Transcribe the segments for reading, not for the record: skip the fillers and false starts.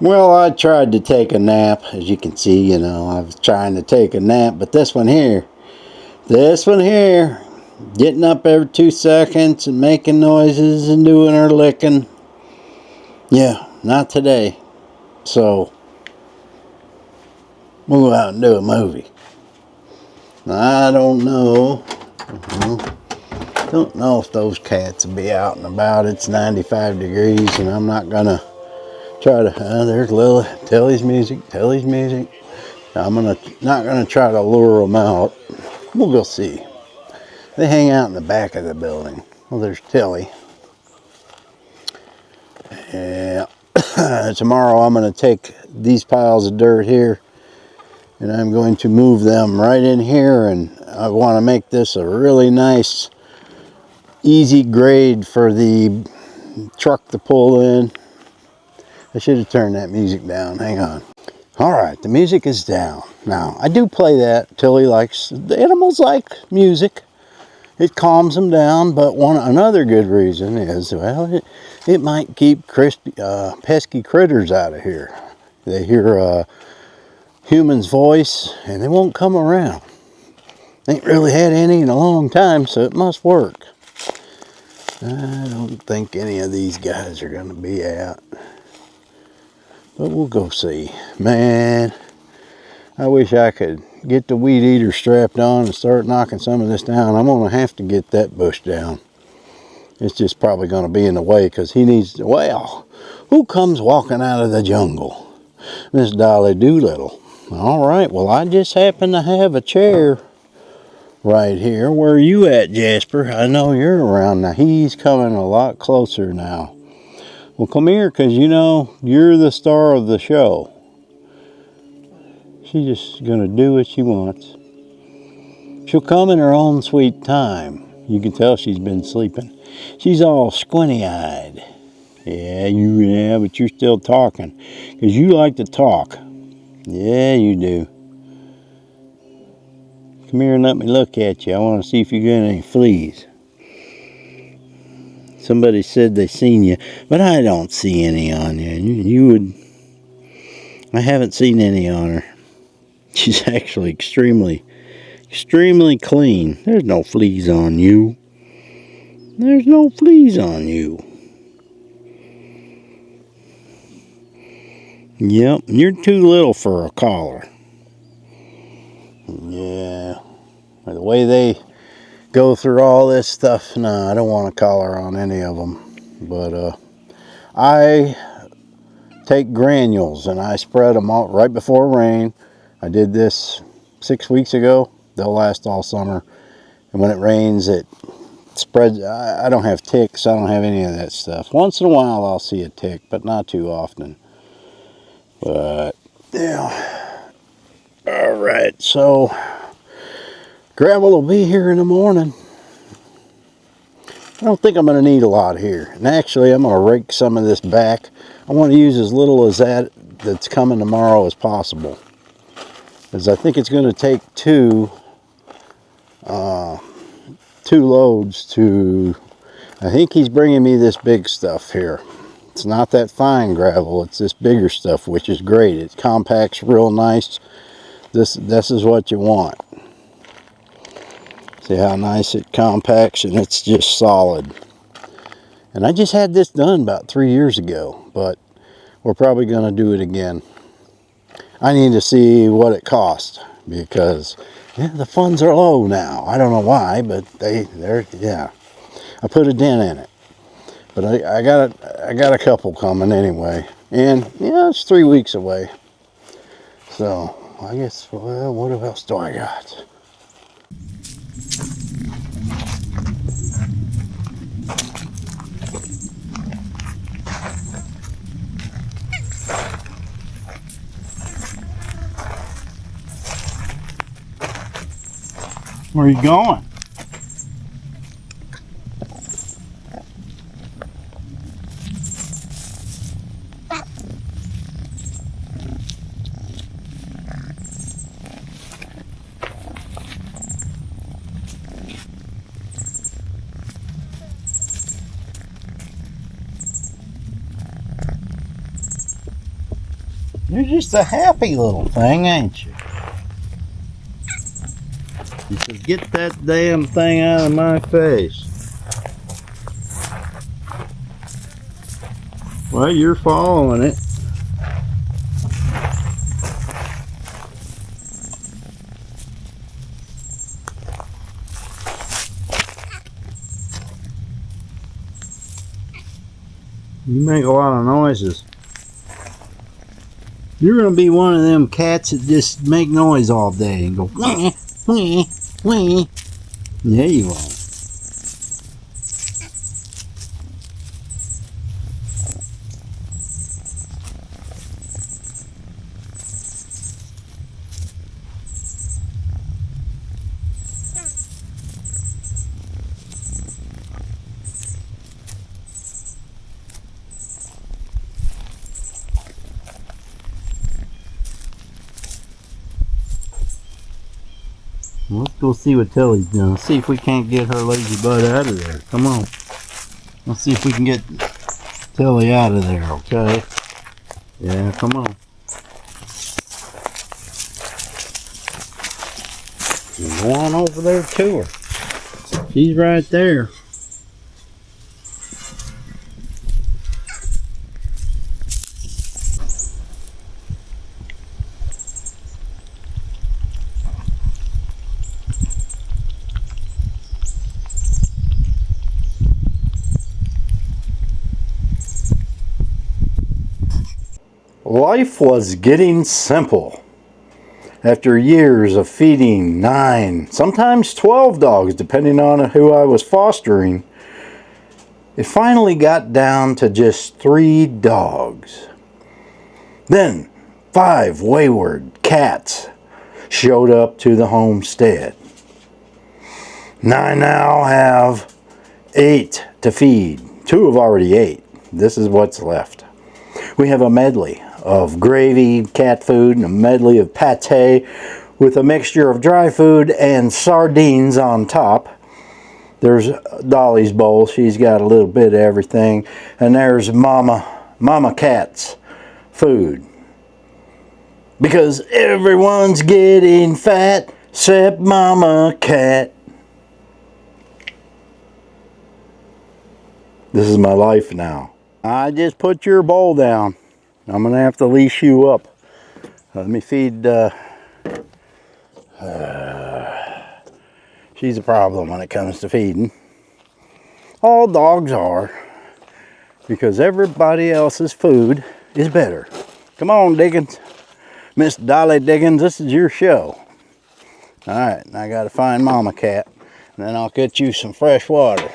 Well, I tried to take a nap. As you can see, I was trying to take a nap, but this one here, getting up every 2 seconds and making noises and doing her licking. Yeah, not today. So, we'll go out and do a movie. I don't know. Don't know if those cats will be out and about. It's 95 degrees, and I'm not gonna try to. There's Lily. Tilley's music. I'm not gonna try to lure them out. We'll go see. They hang out in the back of the building. Well, there's Tilley. Yeah. Tomorrow I'm gonna take these piles of dirt here, and I'm going to move them right in here, and I want to make this a really nice, easy grade for the truck to pull in. I should have turned that music down. Hang on. Alright, the music is down. Now, I do play that. Tilley likes, the animals like music. It calms them down, but another good reason is, well, it might keep pesky critters out of here. They hear a human's voice, and they won't come around. Ain't really had any in a long time, so it must work. I don't think any of these guys are going to be out. But we'll go see. Man, I wish I could get the weed eater strapped on and start knocking some of this down. I'm going to have to get that bush down. It's just probably going to be in the way because he needs to, well, who comes walking out of the jungle? Miss Dolly Doolittle. All right, well, I just happen to have a chair right here. Where are you at, Jasper? I know you're around now. He's coming a lot closer now. Well, come here, because you're the star of the show. She's just going to do what she wants. She'll come in her own sweet time. You can tell she's been sleeping. She's all squinty-eyed. Yeah, but you're still talking, because you like to talk. Yeah, you do. Come here and let me look at you. I want to see if you got any fleas. Somebody said they seen you, but I don't see any on you. You would. I haven't seen any on her. She's actually extremely clean. There's no fleas on you. There's no fleas on you. Yep, you're too little for a collar. Yeah, the way they go through all this stuff, no, I don't want a collar on any of them. But I take granules and I spread them out right before rain. I did this 6 weeks ago. They'll last all summer. And when it rains, it spreads. I don't have ticks. I don't have any of that stuff. Once in a while, I'll see a tick, but not too often. But, yeah. All right, so gravel will be here in the morning. I don't think I'm going to need a lot here. And actually, I'm going to rake some of this back. I want to use as little as that's coming tomorrow as possible. Because I think it's going to take two loads to... I think he's bringing me this big stuff here. It's not that fine gravel. It's this bigger stuff, which is great. It compacts real nice. This is what you want. See how nice it compacts, and it's just solid. And I just had this done about 3 years ago, but we're probably going to do it again. I need to see what it costs, because the funds are low now. I don't know why, but they're I put a dent in it. But I got a couple coming anyway. And it's 3 weeks away. So I guess, well, what else do I got? Where are you going? You're just a happy little thing, ain't you? He says, get that damn thing out of my face. Well, you're following it. You make a lot of noises. You're gonna be one of them cats that just make noise all day and go wee, wee, wee. Yeah, you are. Let's go see what Tilley's doing. Let's see if we can't get her lazy butt out of there. Come on. Let's see if we can get Tilley out of there, okay? Yeah, come on. Go on over there to her. She's right there. Life was getting simple. After years of feeding 9, sometimes 12 dogs, depending on who I was fostering, it finally got down to just 3 dogs. Then 5 wayward cats showed up to the homestead. And I now have 8 to feed. 2 have already ate. This is what's left. We have a medley of gravy, cat food, and a medley of pate with a mixture of dry food and sardines on top. There's Dolly's bowl. She's got a little bit of everything. And there's Mama Cat's food. Because everyone's getting fat except Mama Cat. This is my life now. I just put your bowl down. I'm gonna have to leash you up. Let me feed. She's a problem when it comes to feeding. All dogs are, because everybody else's food is better. Come on, Diggins. Miss Dolly Diggins, this is your show. All right, I gotta find Mama Cat, and then I'll get you some fresh water.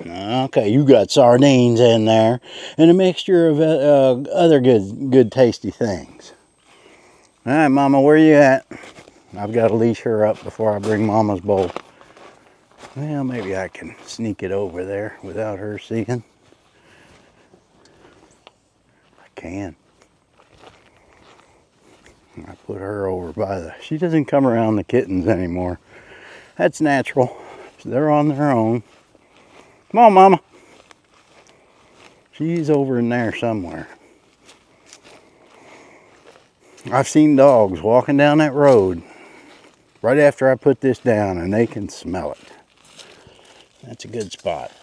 Okay, you got sardines in there and a mixture of other good tasty things. All right, Mama, where you at? I've got to leash her up before I bring Mama's bowl. Well, maybe I can sneak it over there without her seeing. I can. I put her over by the... She doesn't come around the kittens anymore. That's natural. They're on their own. Come on, Mama. She's over in there somewhere. I've seen dogs walking down that road right after I put this down, and they can smell it. That's a good spot.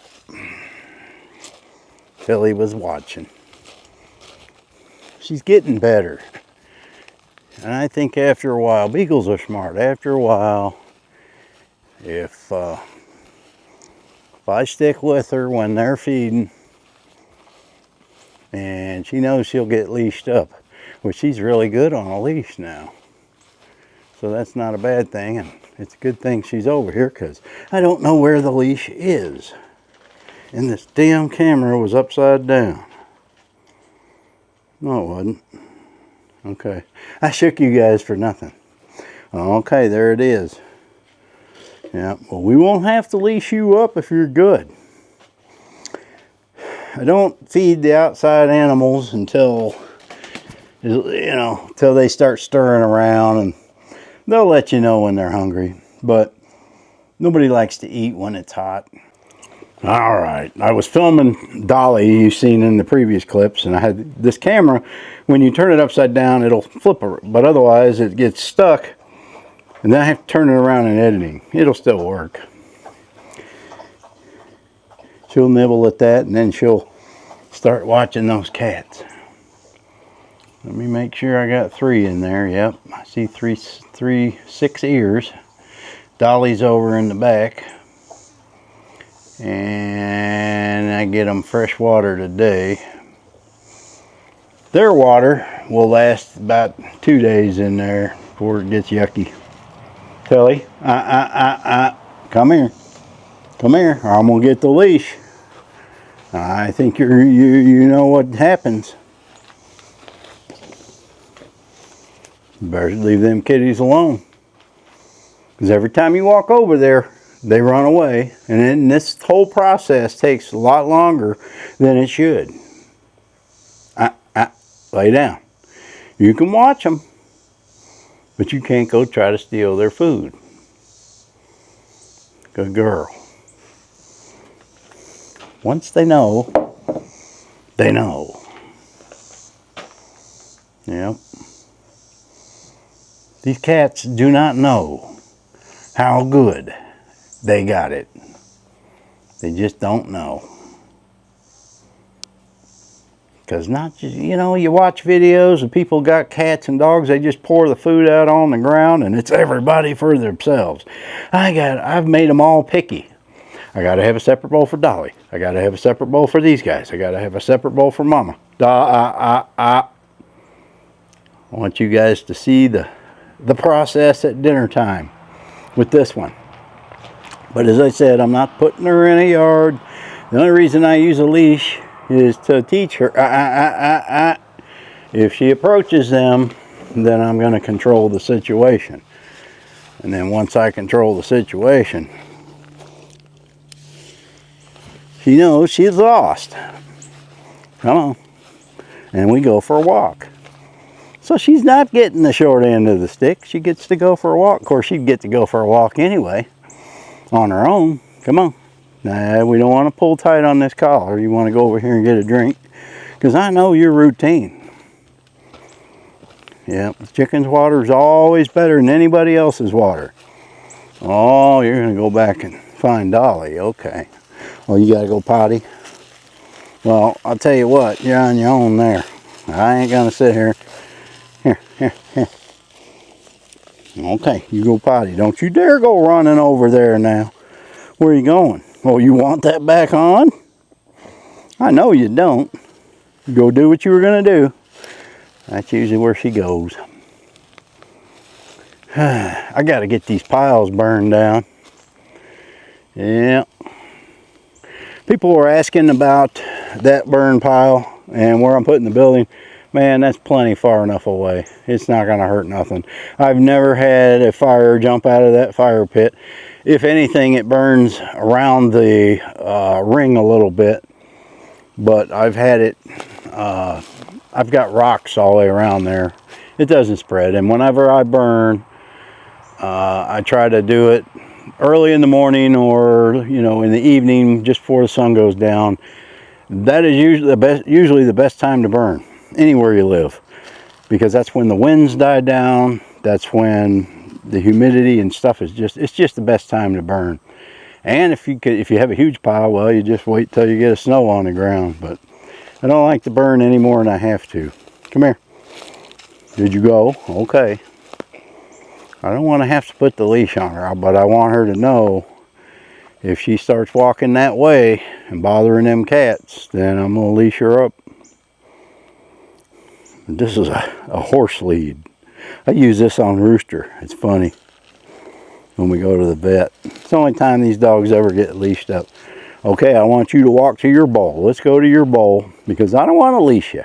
Tilley was watching. She's getting better. And I think after a while, Beagles are smart. After a while, if I stick with her when they're feeding, and she knows she'll get leashed up, which she's really good on a leash now. So that's not a bad thing, and it's a good thing she's over here, because I don't know where the leash is. And this damn camera was upside down. No, it wasn't. Okay. I shook you guys for nothing. Okay, there it is. Yeah, well, we won't have to leash you up if you're good. I don't feed the outside animals until, until they start stirring around, and they'll let you know when they're hungry. But nobody likes to eat when it's hot. All right, I was filming Dolly, you've seen in the previous clips, and I had this camera. When you turn it upside down, it'll flip, but otherwise it gets stuck, and then I have to turn it around in editing. It'll still work. She'll nibble at that, and then she'll start watching those cats. Let me make sure I got 3 in there. Yep, I see 6 ears. Dolly's over in the back. And I get them fresh water today. Their water will last about 2 days in there before it gets yucky. Tilley, come here. Come here, or I'm gonna get the leash. I think you know what happens. You better leave them kitties alone. Because every time you walk over there, they run away, and then this whole process takes a lot longer than it should. Lay down. You can watch them, but you can't go try to steal their food. Good girl. Once they know, they know. Yep. These cats do not know how good they got it. They just don't know. Because not just, you know, you watch videos of people got cats and dogs, they just pour the food out on the ground and it's everybody for themselves. I've made them all picky. I got to have a separate bowl for Dolly. I got to have a separate bowl for these guys. I got to have a separate bowl for Mama. I want you guys to see the process at dinner time with this one. But as I said, I'm not putting her in a yard. The only reason I use a leash is to teach her. If she approaches them, then I'm going to control the situation. And then once I control the situation, she knows she's lost. Come on. And we go for a walk. So she's not getting the short end of the stick. She gets to go for a walk. Of course, she'd get to go for a walk anyway. On her own. Come on. Nah, we don't want to pull tight on this collar. You want to go over here and get a drink. Because I know your routine. Yeah, chicken's water is always better than anybody else's water. Oh, you're going to go back and find Dolly. Okay. Well, you got to go potty. Well, I'll tell you what. You're on your own there. I ain't going to sit here. Here. Okay, you go potty. Don't you dare go running over there now. Where are you going? Oh, you want that back on? I know you don't. Go do what you were going to do. That's usually where she goes. I got to get these piles burned down. Yeah. People were asking about that burn pile and where I'm putting the building. Man, that's plenty far enough away. It's not going to hurt nothing. I've never had a fire jump out of that fire pit. If anything, it burns around the ring a little bit. But I've had it, I've got rocks all the way around there. It doesn't spread. And whenever I burn, I try to do it early in the morning or, you know, in the evening just before the sun goes down. That is usually the best time to burn. Anywhere you live, because that's when the winds die down. That's when the humidity and stuff is it's just the best time to burn. And if you have a huge pile, well, you just wait till you get a snow on the ground. But I don't like to burn any more than I have to. Come here. Did you go? Okay. I don't want to have to put the leash on her, but I want her to know if she starts walking that way and bothering them cats, then I'm going to leash her up. This is a horse lead. I use this on Rooster. It's funny when we go to the vet. It's the only time these dogs ever get leashed up. Okay, I want you to walk to your bowl. Let's go to your bowl because I don't want to leash you.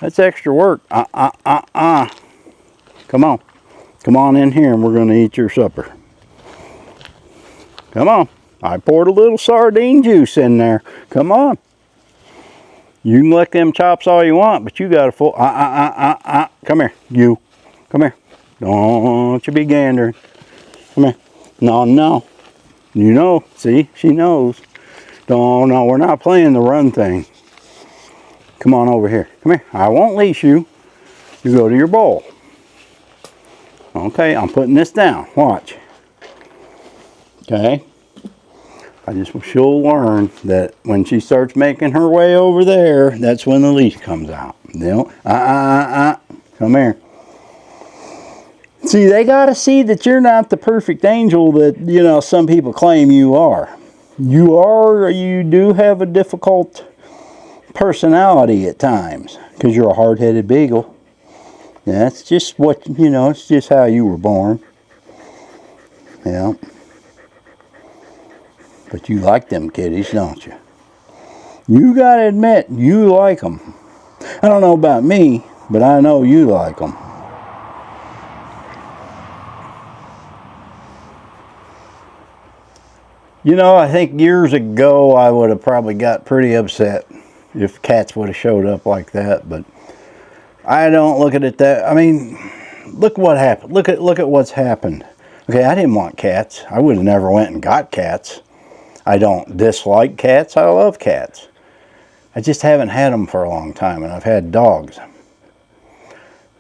That's extra work. Come on. Come on in here and we're going to eat your supper. Come on. I poured a little sardine juice in there. Come on. You can lick them chops all you want, but you got a full, come here, you, come here. Don't you be gandering. Come here. No. You know, see, she knows. No, no, we're not playing the run thing. Come on over here. Come here. I won't leash you. You go to your bowl. Okay, I'm putting this down. Watch. Okay. She'll learn that when she starts making her way over there, that's when the leash comes out. Come here. See, they got to see that you're not the perfect angel that, you know, some people claim you are. You do have a difficult personality at times because you're a hard-headed beagle. That's just what, you know, it's just how you were born. Yeah. But you like them kitties, don't you? You got to admit, you like them. I don't know about me, but I know you like them. You know, I think years ago I would have probably got pretty upset if cats would have showed up like that, but I don't look at it that. I mean, look what happened. Look at what's happened. Okay, I didn't want cats. I would have never went and got cats. I don't dislike cats. I love cats. I just haven't had them for a long time, and I've had dogs.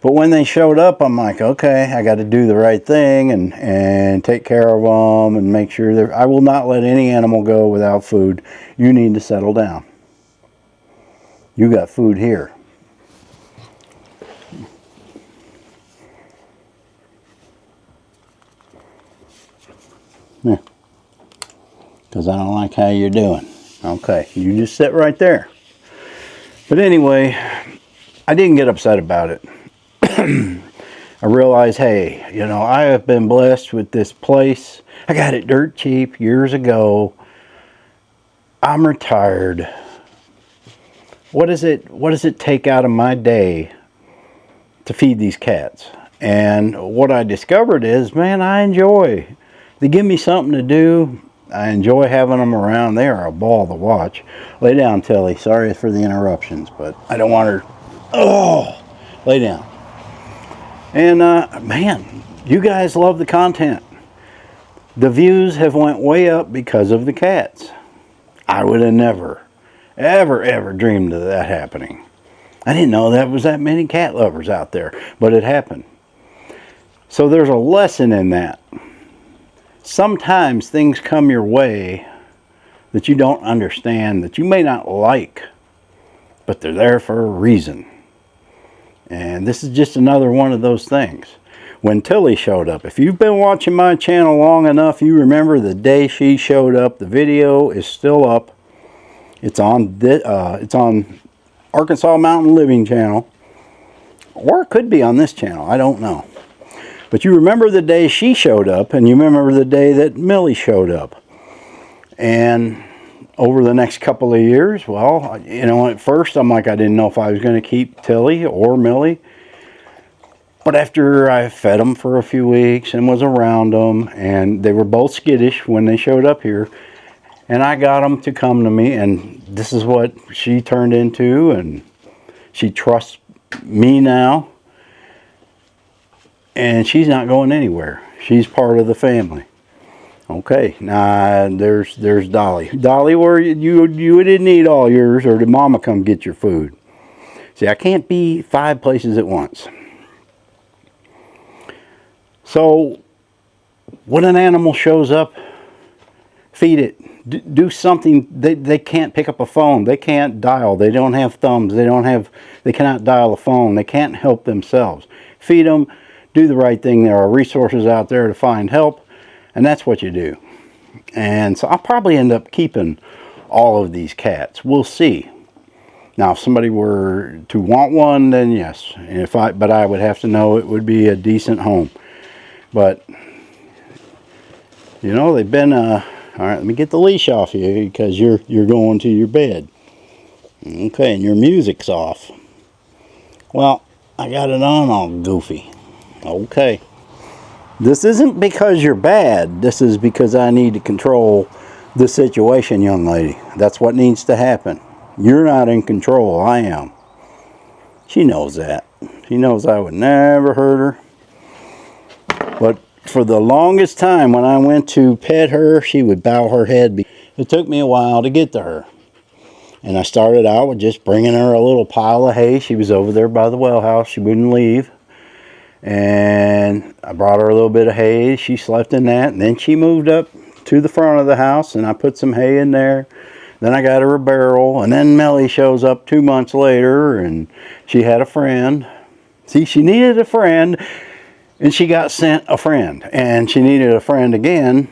But when they showed up, I'm like, okay, I got to do the right thing and take care of them and make sure that I will not let any animal go without food. You need to settle down. You got food here. Yeah. Because I don't like how you're doing. Okay, you just sit right there. But anyway, I didn't get upset about it. I realized, hey, you know, I have been blessed with this place. I got it dirt cheap years ago. I'm retired. What does it take out of my day to feed these cats? And what I discovered is, man, I enjoy. They give me something to do. I enjoy having them around. They are a ball to watch. Lay down, Tilley. Sorry for the interruptions, but I don't want her. Oh, lay down. And man, you guys love the content. The views have went way up because of the cats. I would have never, ever dreamed of that happening. I didn't know there was that many cat lovers out there, but it happened. So there's a lesson in that. Sometimes things come your way that you don't understand, that you may not like, but they're there for a reason. And this is just another one of those things. When Tilley showed up, if you've been watching my channel long enough, you remember the day she showed up. The video is still up. It's on Arkansas Mountain Living channel, or it could be on this channel. I don't know. But you remember the day she showed up, and you remember the day that Millie showed up. And over the next couple of years, well, you know, at first I'm like, I didn't know if I was going to keep Tilley or Millie. But after I fed them for a few weeks and was around them, and they were both skittish when they showed up here, and I got them to come to me, and this is what she turned into, and she trusts me now. And she's not going anywhere. She's part of the family. Okay, now there's Dolly. Dolly, where you didn't eat all yours, or did Mama come get your food? See, I can't be 5 places at once. So, when an animal shows up, feed it. Do something. They can't pick up a phone. They can't dial. They don't have thumbs. They cannot dial a phone. They can't help themselves. Feed them. Do the right thing. There are resources out there to find help. And that's what you do. And so I'll probably end up keeping all of these cats. We'll see. Now, if somebody were to want one, then yes. But I would have to know it would be a decent home. But, you know, they've been, all right, let me get the leash off you because you're going to your bed. Okay, and your music's off. Well, I got it on all goofy. Okay. This isn't because you're bad. This is because I need to control the situation, young lady. That's what needs to happen. You're not in control. I am. She knows that. She knows I would never hurt her. But for the longest time, when I went to pet her, she would bow her head. It took me a while to get to her. And I started out with just bringing her a little pile of hay. She was over there by the well house. She wouldn't leave. And I brought her a little bit of hay. She slept in that. And then she moved up to the front of the house, and I put some hay in there. Then I got her a barrel. And then Melly shows up 2 months later, and she had a friend. See, she needed a friend, and she got sent a friend. And she needed a friend again.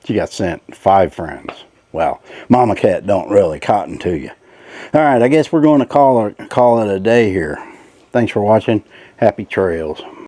She got sent 5 friends. Well, Mama Cat don't really cotton to you. All right, I guess we're going to call it a day here. Thanks for watching. Happy trails.